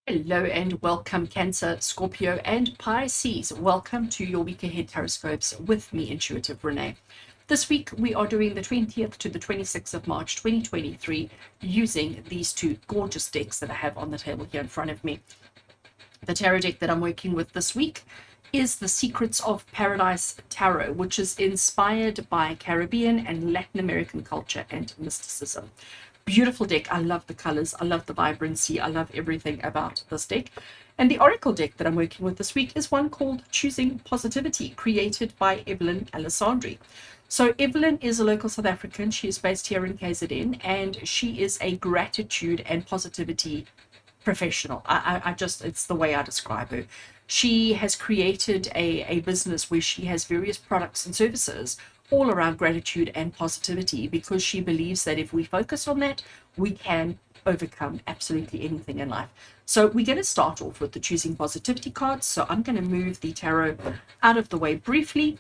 Hello and welcome, Cancer, Scorpio, and Pisces. Welcome to your week ahead TarotScopes with me, Intuitive Rene. This week we are doing the 20th to the 26th of March 2023 using these two gorgeous decks that I have on the table here in front of me. The tarot deck that I'm working with this week is the Secrets of Paradise Tarot, which is inspired by Caribbean and Latin American culture and mysticism. Beautiful deck. I love the colors. I love the vibrancy. I love everything about this deck. And the oracle deck that I'm working with this week is one called Choosing Positivity, created by Evelyn Alessandri. So Evelyn is a local South African. She is based here in KZN, and she is a gratitude and positivity professional. I just, it's the way I describe her. She has created a business where she has various products and services all around gratitude and positivity, because she believes that if we focus on that, we can overcome absolutely anything in life. So we're going to start off with the Choosing Positivity cards. So I'm going to move the tarot out of the way briefly,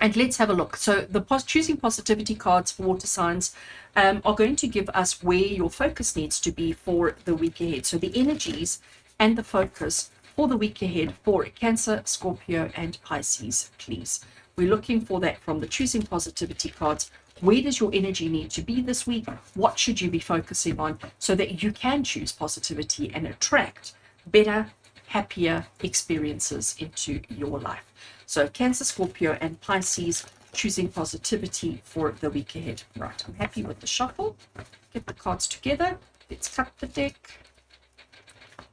and let's have a look. So the Choosing Positivity cards for water signs are going to give us where your focus needs to be for the week ahead. So the energies and the focus for the week ahead for Cancer, Scorpio, and Pisces, please. We're looking for that from the Choosing Positivity cards. Where does your energy need to be this week? What should you be focusing on so that you can choose positivity and attract better, happier experiences into your life? So Cancer, Scorpio, and Pisces, choosing positivity for the week ahead. Right, I'm happy with the shuffle. Get the cards together. Let's cut the deck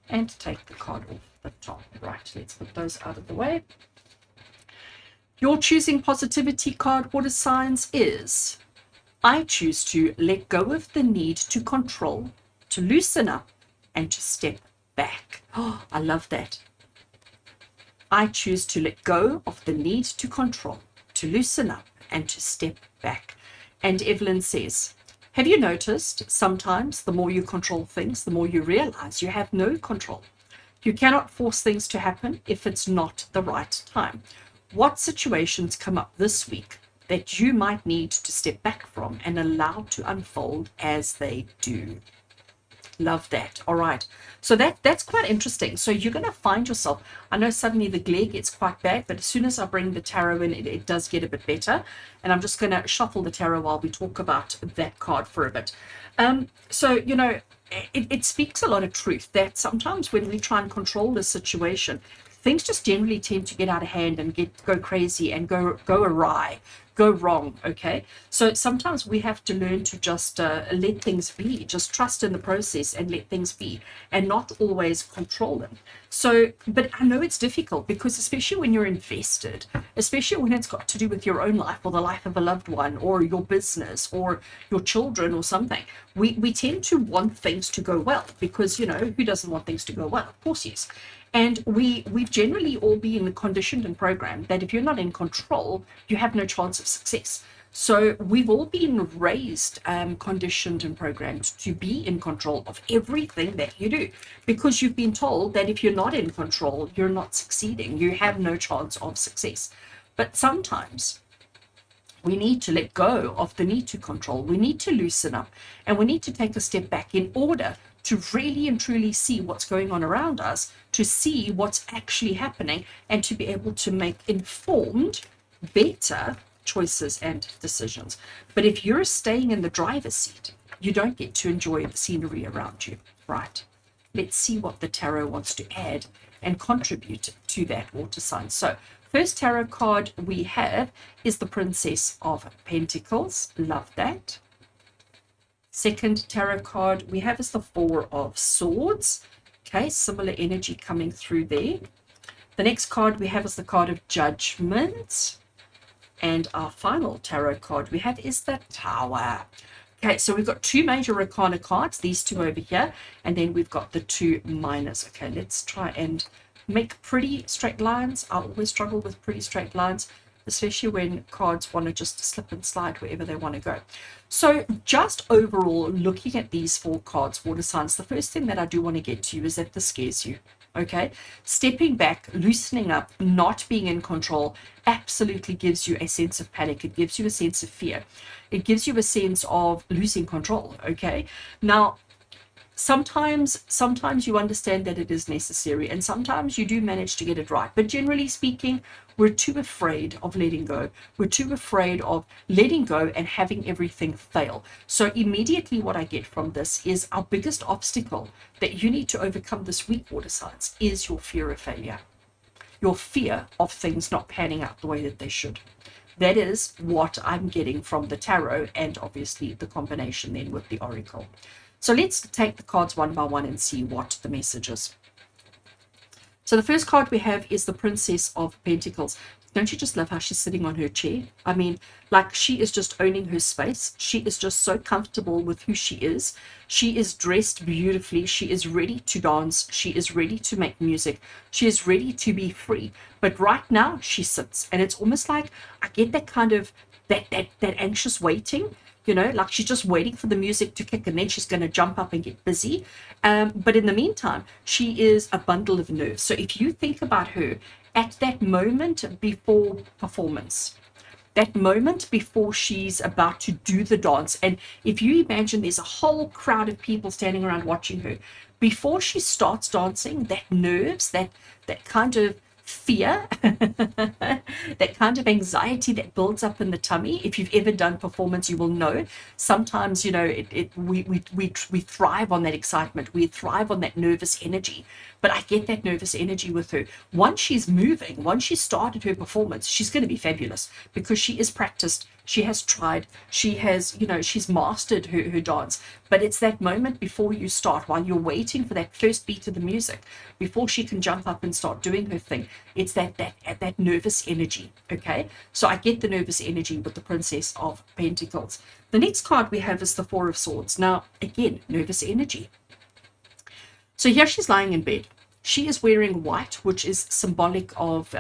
and take the card off the top. Right, let's put those out of the way. Your Choosing Positivity card, water signs, is: I choose to let go of the need to control, to loosen up, and to step back. Oh, I love that. I choose to let go of the need to control, to loosen up, and to step back. And Evelyn says, have you noticed sometimes the more you control things, the more you realize you have no control? You cannot force things to happen if it's not the right time. What situations come up this week that you might need to step back from and allow to unfold as they do? Love that. All right. So that's quite interesting. So you're going to find yourself, I know suddenly the glare gets quite bad, but as soon as I bring the tarot in, it does get a bit better. And I'm just going to shuffle the tarot while we talk about that card for a bit. So, you know, it speaks a lot of truth that sometimes when we try and control the situation, things just generally tend to get out of hand and go crazy and go awry, go wrong. Okay, so sometimes we have to learn to just let things be, just trust in the process and let things be, and not always control them. So, but I know it's difficult, because especially when you're invested, especially when it's got to do with your own life or the life of a loved one or your business or your children or something, we tend to want things to go well, because, you know, who doesn't want things to go well? Of course, yes. And we've generally all been conditioned and programmed that if you're not in control, you have no chance of success. So we've all been raised, conditioned and programmed to be in control of everything that you do, because you've been told that if you're not in control, you're not succeeding. You have no chance of success. But sometimes we need to let go of the need to control. We need to loosen up, and we need to take a step back in order to really and truly see what's going on around us, to see what's actually happening, and to be able to make informed, better choices and decisions. But if you're staying in the driver's seat, you don't get to enjoy the scenery around you, right? Let's see what the tarot wants to add and contribute to that water sign. So first tarot card we have is the Princess of Pentacles. Love that. Second tarot card we have is the Four of Swords. Okay, similar energy coming through there. The next card we have is the card of Judgment. And our final tarot card we have is the Tower. Okay, so we've got two major arcana cards, these two over here, and then we've got the two minors. Okay, let's try and make pretty straight lines. I always struggle with pretty straight lines, especially when cards want to just slip and slide wherever they want to go. So just overall, looking at these four cards, water signs, the first thing that I do want to get to you is that this scares you. Okay, stepping back, loosening up, not being in control absolutely gives you a sense of panic. It gives you a sense of fear. It gives you a sense of losing control. Okay, now Sometimes you understand that it is necessary, and sometimes you do manage to get it right, but generally speaking, we're too afraid of letting go. We're too afraid of letting go and having everything fail. So immediately what I get from this is our biggest obstacle that you need to overcome this week, water signs, is your fear of failure, your fear of things not panning out the way that they should. That is what I'm getting from the tarot, and obviously the combination then with the oracle. So let's take the cards one by one and see what the message is. So the first card we have is the Princess of Pentacles. Don't you just love how she's sitting on her chair? I mean, like, she is just owning her space. She is just so comfortable with who she is. She is dressed beautifully. She is ready to dance. She is ready to make music. She is ready to be free. But right now she sits, and it's almost like I get that kind of that anxious waiting. You know, like she's just waiting for the music to kick, and then she's going to jump up and get busy. But in the meantime, she is a bundle of nerves. So if you think about her at that moment before performance, that moment before she's about to do the dance, and if you imagine there's a whole crowd of people standing around watching her, before she starts dancing, that nerves, that kind of fear, that kind of anxiety that builds up in the tummy. If you've ever done performance, you will know sometimes, you know, we thrive on that excitement, we thrive on that nervous energy. But I get that nervous energy with her. Once she's moving, once she started her performance, she's going to be fabulous because she is practiced, she has tried, she has, you know, she's mastered her dance. But it's that moment before you start, while you're waiting for that first beat of the music, before she can jump up and start doing her thing. It's that nervous energy. Okay, so I get the nervous energy with the Princess of Pentacles. The next card we have is the Four of Swords. Now, again, nervous energy. So here she's lying in bed. She is wearing white, which is symbolic of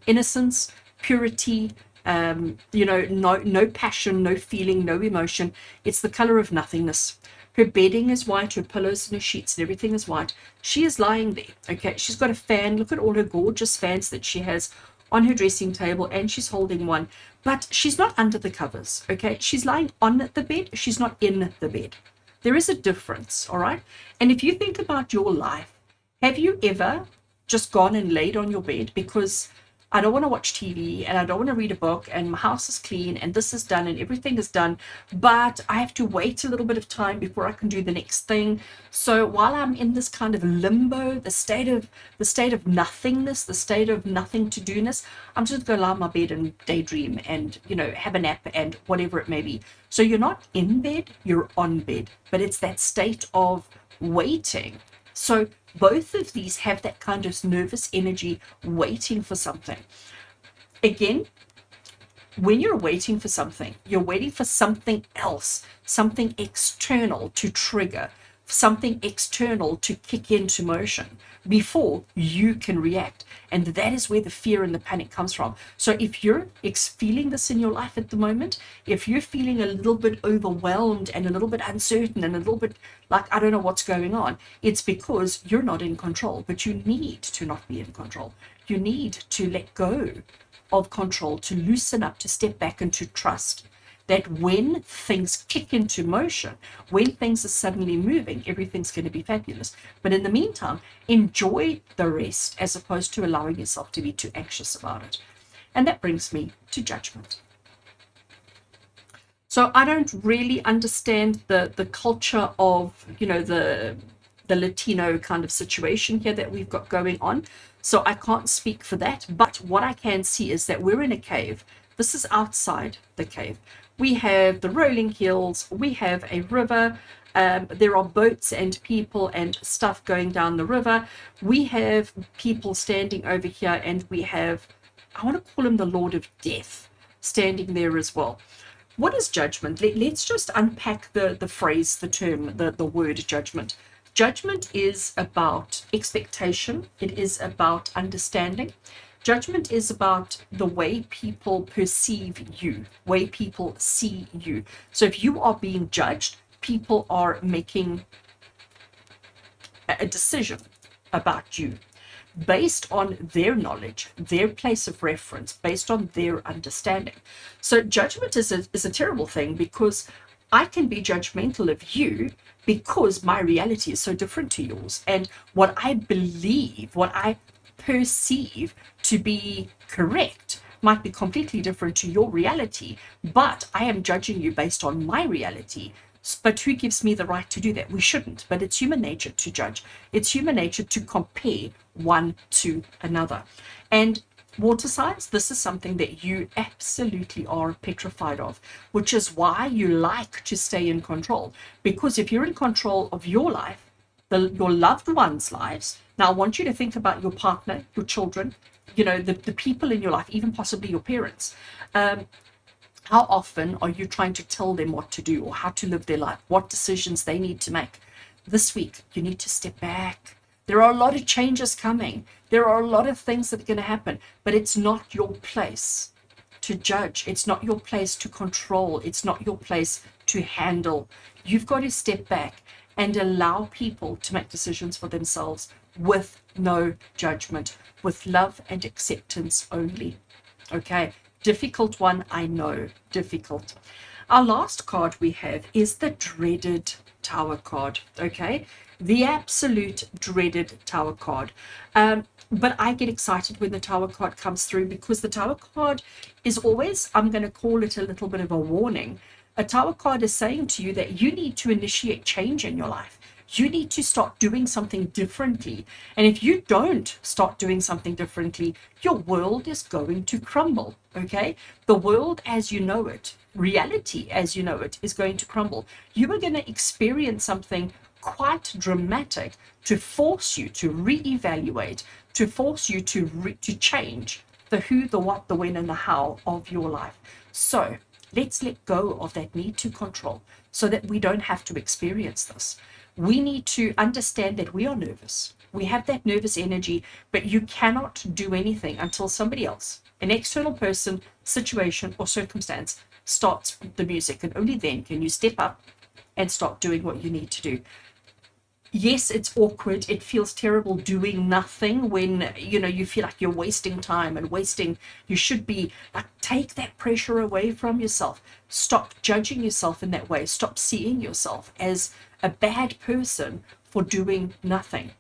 innocence, purity, you know, no passion, no feeling, no emotion. It's the color of nothingness. Her bedding is white, her pillows and her sheets and everything is white. She is lying there. Okay, she's got a fan. Look at all her gorgeous fans that she has on her dressing table, and she's holding one, but she's not under the covers. Okay, she's lying on the bed. She's not in the bed. There is a difference, all right? And if you think about your life, have you ever just gone and laid on your bed because I don't want to watch TV and I don't want to read a book and my house is clean and this is done and everything is done, but I have to wait a little bit of time before I can do the next thing. So while I'm in this kind of limbo, the state of nothingness, the state of nothing to do-ness, I'm just going to lie on my bed and daydream and, you know, have a nap and whatever it may be. So you're not in bed, you're on bed, but it's that state of waiting. So both of these have that kind of nervous energy, waiting for something. Again, when you're waiting for something, you're waiting for something else, something external to trigger, something external to kick into motion before you can react. And that is where the fear and the panic comes from. So if you're feeling this in your life at the moment, if you're feeling a little bit overwhelmed and a little bit uncertain and a little bit like, I don't know what's going on, it's because you're not in control. But you need to not be in control. You need to let go of control, to loosen up, to step back and to trust that when things kick into motion, when things are suddenly moving, everything's going to be fabulous. But in the meantime, enjoy the rest as opposed to allowing yourself to be too anxious about it. And that brings me to Judgment. So I don't really understand the culture of, you know, the Latino kind of situation here that we've got going on. So I can't speak for that. But what I can see is that we're in a cave. This is outside the cave. We have the rolling hills, we have a river, there are boats and people and stuff going down the river. We have people standing over here, and we have, I want to call him the Lord of Death, standing there as well. What is judgment? Let's just unpack the phrase, the term, the word judgment. Judgment is about expectation. It is about understanding. Judgment is about the way people perceive you, way people see you. So if you are being judged, people are making a decision about you based on their knowledge, their place of reference, based on their understanding. So judgment is a terrible thing, because I can be judgmental of you because my reality is so different to yours. And what I believe, what I perceive to be correct might be completely different to your reality, but I am judging you based on my reality. But who gives me the right to do that? We shouldn't, but it's human nature to judge. It's human nature to compare one to another. And water signs, this is something that you absolutely are petrified of, which is why you like to stay in control. Because if you're in control of your life, your loved ones' lives, now I want you to think about your partner, your children, the people in your life, even possibly your parents. How often are you trying to tell them what to do or how to live their life, what decisions they need to make? This week, you need to step back. There are a lot of changes coming. There are a lot of things that are going to happen, but it's not your place to judge. It's not your place to control. It's not your place to handle. You've got to step back and allow people to make decisions for themselves with no judgment, with love and acceptance only. Okay, difficult one, I know, difficult. Our last card we have is the dreaded Tower card, okay? The absolute dreaded Tower card. But I get excited when the Tower card comes through because the Tower card is always, I'm going to call it a little bit of a warning. A Tower card is saying to you that you need to initiate change in your life. You need to start doing something differently. And if you don't start doing something differently, your world is going to crumble, okay? The world as you know it, reality as you know it, is going to crumble. You are going to experience something quite dramatic to force you to reevaluate, to force you to change the who, the what, the when, and the how of your life. So let's let go of that need to control so that we don't have to experience this. We need to understand that we are nervous. We have that nervous energy, but you cannot do anything until somebody else, an external person, situation, or circumstance, starts the music. And only then can you step up and start doing what you need to do. Yes, it's awkward. It feels terrible doing nothing when, you feel like you're wasting time and you should be like, take that pressure away from yourself. Stop judging yourself in that way. Stop seeing yourself as a bad person for doing nothing.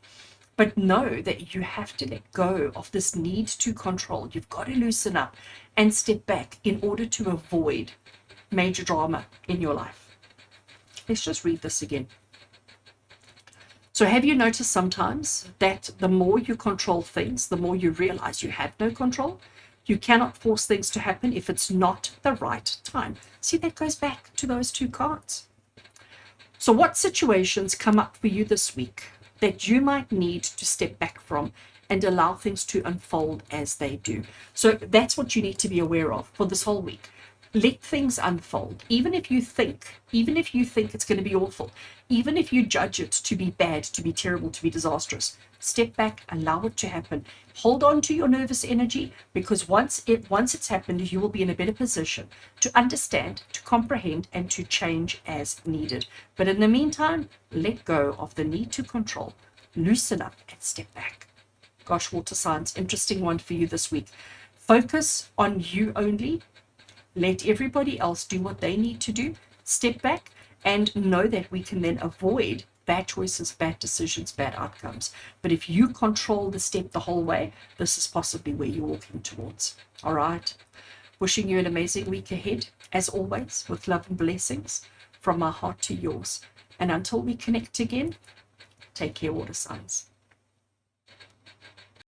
But know that you have to let go of this need to control. You've got to loosen up and step back in order to avoid major drama in your life. Let's just read this again. So have you noticed sometimes that the more you control things, the more you realize you have no control? You cannot force things to happen if it's not the right time. See, that goes back to those two cards. So what situations come up for you this week that you might need to step back from and allow things to unfold as they do? So that's what you need to be aware of for this whole week. Let things unfold. Even if you think it's going to be awful, even if you judge it to be bad, to be terrible, to be disastrous, step back, allow it to happen. Hold on to your nervous energy, because once it's happened, you will be in a better position to understand, to comprehend, and to change as needed. But in the meantime, let go of the need to control, loosen up, and step back. Gosh, water signs, interesting one for you this week. Focus on you only. Let everybody else do what they need to do. Step back and know that we can then avoid bad choices, bad decisions, bad outcomes. But if you control the step the whole way, this is possibly where you're walking towards. All right. Wishing you an amazing week ahead, as always, with love and blessings from my heart to yours. And until we connect again, take care, water signs.